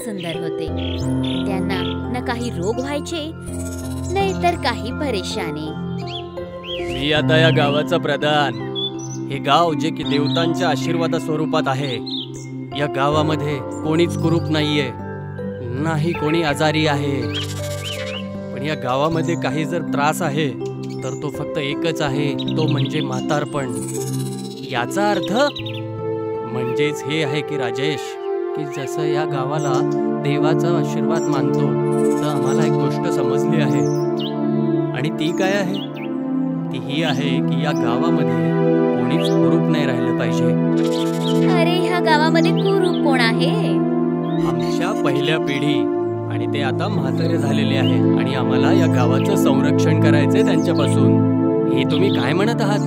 सुंदर होते. त्यांना न काही रोग व्हायचे नाही तर काही परेशानी. मी आता या गावाचा प्रधान. हे गाव जे की देवतांच्या आशीर्वादा स्वरूपात आहे. या गावामध्ये कोणीच कुरूप नाहीये, नाही कोणी आजारी आहे. पण या गावामध्ये काही जर त्रास आहे तर तो फक्त एकच आहे, तो म्हणजे म्हातारपण. याचा अर्थ म्हणजेच हे आहे की राजेश, की जसं या गावाला देवाचा आशीर्वाद मानतो, तर आम्हाला एक गोष्ट समजली आहे. आणि ती काय आहे? ती ही आहे की या गावामध्ये कोणीच कुरूप नाही राहिलं पाहिजे. अरे ह्या गावामध्ये कुरूप कोण आहे? आमच्या पहिल्या पिढी, आणि ते आता म्हातारे झालेले आहे. आणि आम्हाला या गावाचं संरक्षण करायचंय त्यांच्यापासून. हे तुम्ही काय म्हणत आहात?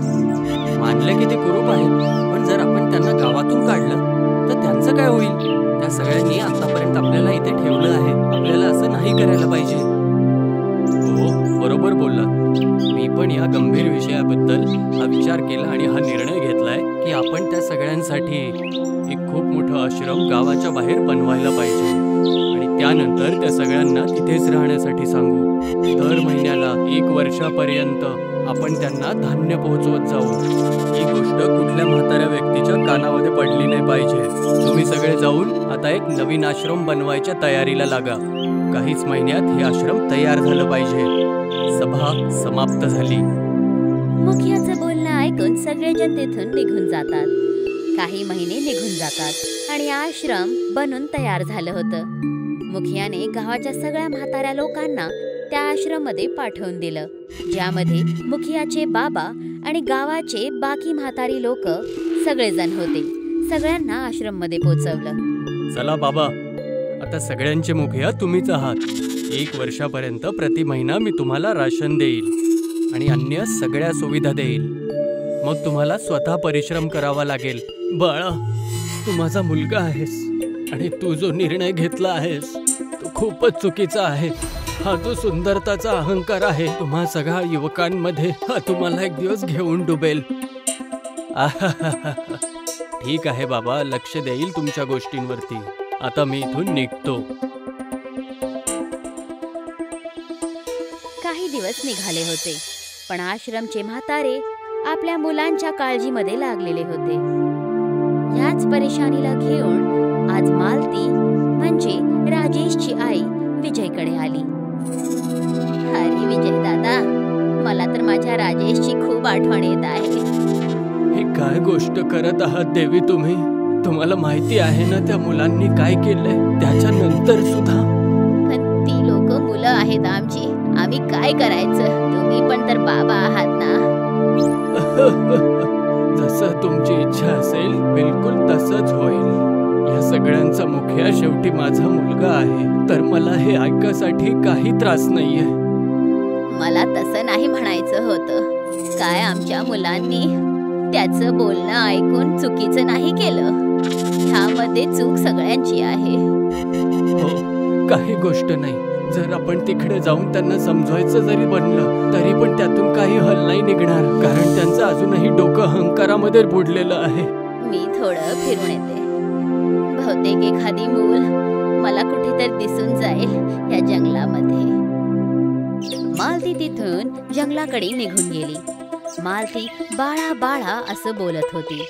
मानलं की ते कुरूप आहेत, पण जर आपण त्यांना गावातून काढलं तर त्यांचं काय होईल? त्या सगळ्यांनी आतापर्यंत आपल्याला इथे ठेवलं आहे. आपल्याला असं नाही करायला पाहिजे. हो, बरोबर बोललात. मी पण या गंभीर विषयाबद्दल हा विचार केला आणि हा निर्णय घेतलाय की आपण त्या सगळ्यांसाठी एक खूप मोठं आश्रम गावाच्या बाहेर बनवायला पाहिजे. आणि त्यानंतर त्या सगळ्यांना तिथेच राहण्यासाठी सांगू. दर महिन्याला 1 वर्षापर्यंत आपण त्यांना धान्य पोहोचवत जाऊ. ही गोष्ट कुठल्या म्हाताऱ्या व्यक्तीच्या कानामध्ये पडली नाही पाहिजे. तुम्ही सगळे जाऊन आता एक नवीन आश्रम बनवायच्या तयारीला लागा. काहीच महिन्यात हे आश्रम तयार झालं पाहिजे. सभा समाप्त झाली. मुखियाचं बोलणं ऐकून सगळेजण तिथून निघून जातात. काही महिने निघून जातात आणि आश्रम बनून तयार झालं होतं. मुखियाने गावाच्या सगळ्या म्हाताऱ्या लोकांना त्या आश्रममध्ये पाठवून दिलं, ज्यामध्ये मुखियाचे बाबा आणि गावाचे बाकी म्हातारी लोक सगळेजण होते. सगळ्यांना आश्रम मध्ये पोहोचवलं. चला बाबा, आता सगळ्यांचे मुखिया तुम्हीच आहात. 1 वर्षापर्यंत प्रति महिना मी तुम्हाला राशन देईल आणि अन्य सगळ्या सुविधा देईल. मग तुम्हाला स्वतः परिश्रम करावा लागेल. बाळा, तू माझा मुलगा आहेस आणि तू जो निर्णय घेतला आहेस तो खूपच चुकीचा आहे. हा जो सुंदरताचा अहंकार आहे तुम्हा सगळ्या युवकांमध्ये, हा तुम्हाला एक दिवस घेऊन डुबेल. ठीक आहे बाबा, लक्ष देईल तुमच्या गोष्टींवरती. आता मी इथून निघतो. काही दिवस निघाले होते, पण आश्रमचे म्हातारे आपल्या मुलांच्या काळजीमध्ये लागलेले होते. ह्याच परेशानीला घेऊन आज मालती म्हणजे राजेशची आई विजयकडे आली. अरे विजय दादा, मला तर माझ्या राजेशची खूप आठवण येत आहे. हे काय गोष्ट करत आहात देवी तुम्ही? तुम्हाला माहिती आहे ना त्या मुलांनी काय केलंय त्याच्यानंतर सुद्धा? पण ती लोक मुलं आहेत आमची, आम्ही काय करायचं? तुम्ही पण तर बाबा आहात ना. जसं तुमची इच्छा असेल बिलकुल तसंच होईल. या सगळ्यांचा मुखिया शेवटी माझा मुलगा आहे, तर मला हे ऐकायसाठी काही त्रास नाहीये. मला तसं नाही म्हणायचं होतं. काय आमच्या मुलांनी त्याचं बोलणं ऐकून चुकीचं नाही केलं. ह्यामध्ये चूक सगळ्यांची आहे. हो, काही गोष्ट नाही. जर आपण तिकडे जाऊन त्यांना समजवायचं जरी बनलं तरी पण त्यातून काही हल नाही निघणार, कारण त्यांचं अजूनही डोकं अहंकारामध्ये बुडलेलं आहे. मी थोडं फिरून येते. बहुतेक एखादी मूल मला कुठेतरी दिसून जाईल या जंगलामध्ये. मालती तिथून जंगलाकडे निघून गेली. मालती बाळा बाळा असं बोलत होती.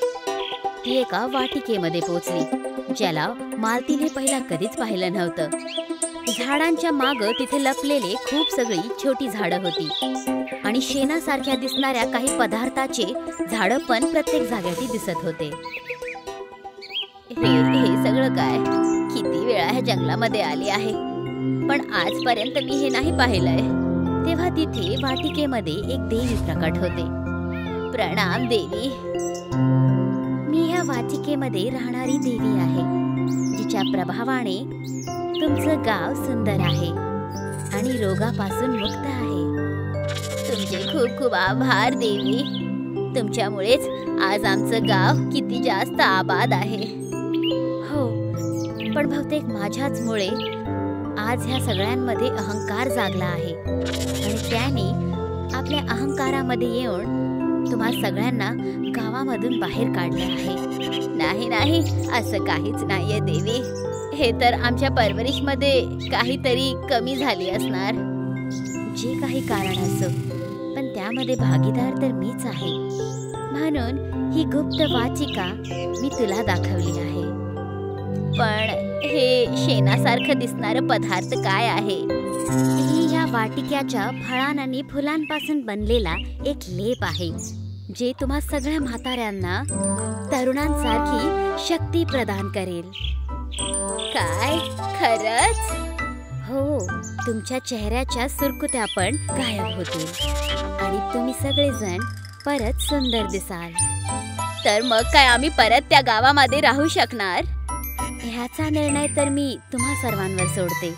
ती एका वाटिकेमध्ये पोचली, ज्याला मालतीने पहिला कधीच पाहिलं नव्हतं. झाडांच्या मागं तिथे लपलेले खूप सगळी छोटी झाडं होती आणि शेणासारख्या दिसणाऱ्या काही पदार्थाचे झाडं पण प्रत्येक जागेवरती दिसत होते. हे सगळं काय? किती वेळा ह्या जंगलामध्ये आले आहे, पण आजपर्यंत मी हे नाही पाहिलंय. तेव्हा तिथे वाटिकेमध्ये एक देवी प्रकट होते. प्रणाम देवी. मी ह्या वाटिकेमध्ये राहणारी देवी आहे, जिच्या प्रभावाने तुमचं गाव सुंदर आहे आणि रोगापासून मुक्त आहे. तुमचे खूप खूप आभार देवी. तुमच्यामुळेच आज आमचं गाव किती जास्त आबाद आहे. हो, पण बहुतेक माझ्याचमुळे आज ह्या सगळ्यांमध्ये अहंकार जागला आहे आणि त्याने आपल्या अहंकारामध्ये येऊन तुम्हा सगळ्यांना गावामधून बाहेर काढले आहे. नाही नाही, असं काहीच नाहीये देवी. हे तर आमच्या परवरिशमध्ये काहीतरी कमी झाली असणार. जे काही कारण असो, पण त्यामध्ये भागीदार तर मीच आहे. म्हणून ही गुप्त वाचिका मी तुला दाखवली आहे. पण हे शेणासारखं दिसणारं पदार्थ काय आहे? ही या वाटिक्याच्या फळां आणि फुलांपासून बनलेला एक लेप आहे, जे तुम्हा सगळ्या म्हाताऱ्यांना तरुणांसारखी शक्ती प्रदान करेल. काय खरंच? हो, तुमच्या चेहऱ्याच्या सुरकुत्या पण गायब होतील आणि तुम्ही सगळेजण परत सुंदर दिसाल. तर मग काय आम्ही परत त्या गावामध्ये राहू शकणार? ह्याचा निर्णय तर मी तुम्हा सर्वांवर सोडते.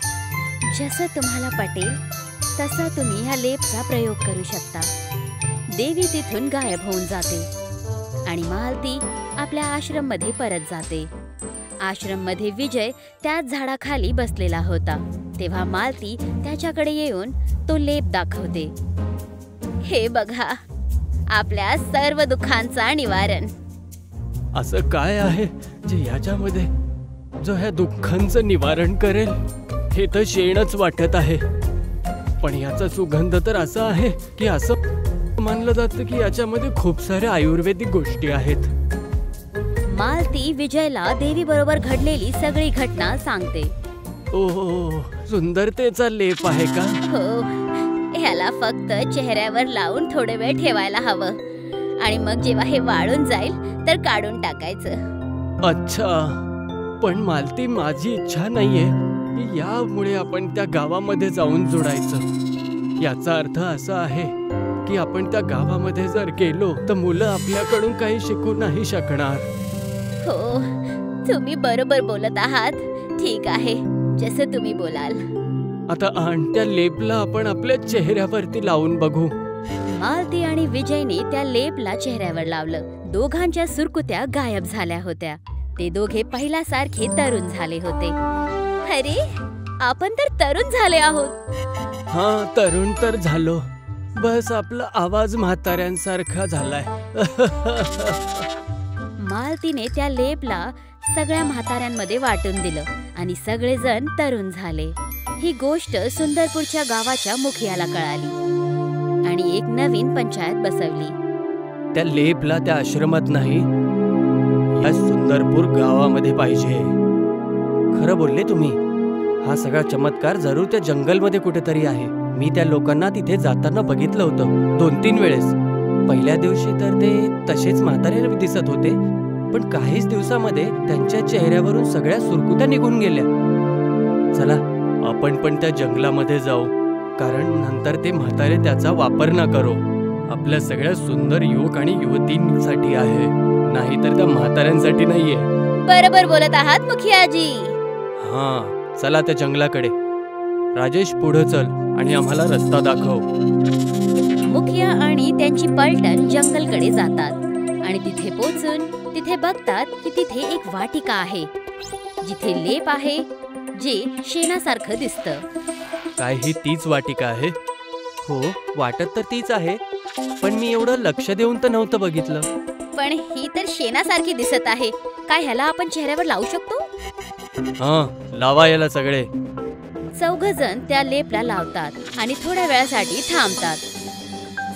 जसं तुम्हाला पटेल तसं तुम्ही ह्या लेपचा प्रयोग करू शकता. देवी तिथून गायब होऊन जाते आणि मालती आपल्या आश्रम मध्ये परत जाते. आश्रम मध्ये विजय त्याच झाडाखाली बसलेला होता. तेव्हा मालती त्याच्याकडे येऊन तो लेप दाखवते. हे बघा, आपल्या सर्व दुःखांचा निवारण. असं काय आहे जे ह्याच्यामध्ये जो ह्या दुःखांचं निवारण करेल? हे तर शेणच वाटत आहे, पण याचा सुगंध तर असा आहे की असं मानलं जातं की याच्यामध्ये खूप साऱ्या आयुर्वेदिक गोष्टी आहेत. मालती विजयला देवी बरोबर घडलेली सगळी घटना सांगते. ओह, सुंदरतेचा लेप आहे का? हो, ह्याला फक्त चेहऱ्यावर लावून थोडे वेळ ठेवायला हवं आणि मग जेव्हा हे वाळून जाईल तर काढून टाकायचं. अच्छा, पण मालती, माझी इच्छा नाहीये की यामुळे आपण त्या गावामध्ये जाऊन जोडायचं. याचा अर्थ असा आहे की आपण त्या गावामध्ये जर गेलो तर मुलं आपल्याकडून काही शिकू नाही शकणार. हो, तुम्ही बरोबर बोलत आहात. ठीक आहे, जसं तुम्ही बोलाल. आता आण त्या लेपला आपण आपल्या चेहऱ्यावरती लावून बघू. मालती आणि विजयने त्या लेपला चेहऱ्यावर लावलं. दोघांच्या सुरकुत्या गायब झाल्या होत्या. ते दोघे पहिल्यासारखे तरुण झाले होते. अरे, आपण तर तरुण झाले आहोत. हा, तरुण तर झालो. बस आपला आवाज म्हाताऱ्यांसारखा झालाय. मालतीने त्या लेपला सगळ्या म्हाताऱ्यांमध्ये वाटून दिलं आणि सगळेजण तरुण झाले. ही गोष्ट सुंदरपूरच्या गावाच्या मुखियाला कळाली आणि एक नवीन पंचायत बसवली. त्या लेपला त्या आश्रमात नाही, या सुंदरपूर गावामध्ये पाहिजे. खरं बोलले तुम्ही. हा सगळा चमत्कार जरूर त्या जंगलमध्ये कुठेतरी आहे. मी त्या लोकांना तिथे जाताना बघितलं होतं 2-3 वेळेस. पहिल्या दिवशी तर ते तसेच म्हातारे दिसत होते, पण काहीच दिवसामध्ये त्यांच्या चेहऱ्यावरून सगळ्या सुरकुत्या निघून गेल्या. चला, आपण पण त्या जंगलामध्ये जाऊ, कारण नंतर ते म्हातारे त्याचा वापर न करो. आपल्या सगळ्या सुंदर युवक आणि युवतींसाठी आहे, नाही तर त्या म्हाताऱ्यांसाठी नाहीये. बरोबर बोलत आहात मुखियाजी. हा, चला त्या जंगलाकडे. राजेश, पुढे चल आणि आम्हाला रस्ता दाखव. मुखिया आणि त्यांची पलटण जंगलकडे जातात आणि तिथे पोहोचून तिथे बघतात की तिथे एक वाटिका आहे, जिथे लेप आहे जे शेणासारखं दिसतं. काय ही तीच वाटिका आहे? हो, वाटत तर तीच आहे, पण मी एवढं लक्ष देऊन तर नव्हतं बघितलं. पण ही तर शेणासारखी दिसत आहे. काय ह्याला आपण चेहऱ्यावर लावू शकतो? हा, लावा याला सगळे. 4 जण त्या लेपला लावतात आणि थोड्या वेळासाठी थांबतात.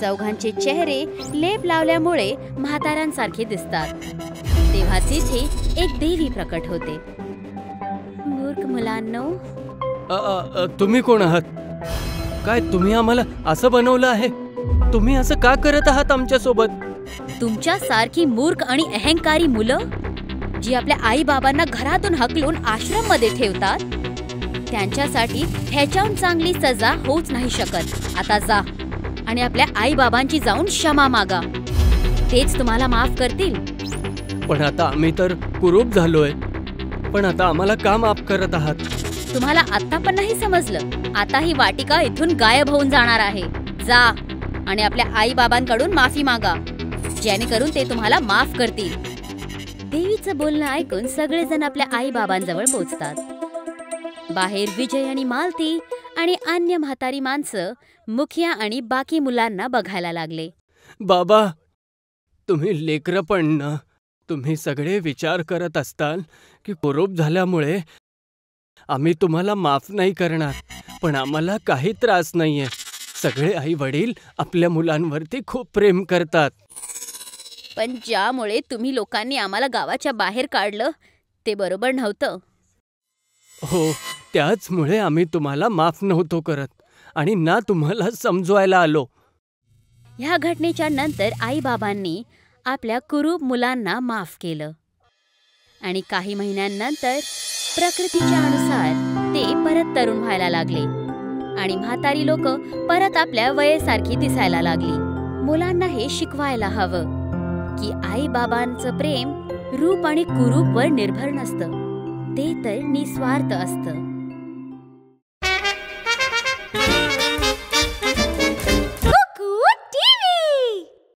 4घांचे चेहरे लेप लावल्यामुळे म्हाताऱ्यांसारखे दिसतात. तेव्हा तिथे एक देवी प्रकट होते. मूर्ख मुलांनो, तुम्ही कोण आहात? काय तुम्ही आम्हाला असं बनवलं आहे? तुम्ही असं का करत आहात आमच्या सोबत? तुमच्या सारखी मूर्ख आणि अहंकारी मुलं जी आपल्या आई बाबांना घरातून हकलून आश्रम मध्ये ठेवतात, त्यांच्यासाठी ह्याच्याहून चांगली सजा होऊच नाही शकत. आता जा आणि आपल्या आई बाबांची जाऊन क्षमा मागा. तेच तुम्हाला माफ करतील. पण आता आम्ही तर कुरूप झालोय. पण आता आम्हाला का माफ करत आहात? तुम्हाला आता पण नाही समजलं? आता ही वाटिका इथून गायब होऊन जाणार आहे. जा आणि आपल्या आई बाबांकडून माफी मागा, जेणेकरून ते तुम्हाला माफ करतील. देवीचं बोलणं ऐकून सगळेजण आपल्या आई बाबांजवळ पोहोचतात. बाहेर विजय आणि मालती आणि अन्य म्हातारी माणसं मुखिया आणि बाकी मुलांना बघायला लागले. बाबा, तुम्ही लेकरं पण ना, तुम्ही सगळे विचार करत असताल की कुरूप झाल्यामुळे आम्ही तुम्हाला माफ नाही करणार, पण आम्हाला काही त्रास नाहीये. सगळे आई वडील आपल्या मुलांवरती खूप प्रेम करतात. पण ज्यामुळे तुम्ही लोकांनी आम्हाला गावाच्या बाहेर काढलं ते बरोबर नव्हतं. हो, त्याचमुळे आम्ही तुम्हाला माफ नव्हतो करत आणि ना तुम्हाला समजवायला आलो. ह्या घटनेच्या नंतर आईबाबांनी आपल्या कुरूप मुलांना माफ केलं आणि काही महिन्यांनंतर प्रकृतीच्या अनुसार ते परत तरुण व्हायला लागले आणि म्हातारी लोक परत आपल्या वयेसारखी दिसायला लागली. मुलांना हे शिकवायला हवं की आईबाबांचं प्रेम रूप आणि कुरूपवर निर्भर नसतं, ते तर निस्वार्थ असतं.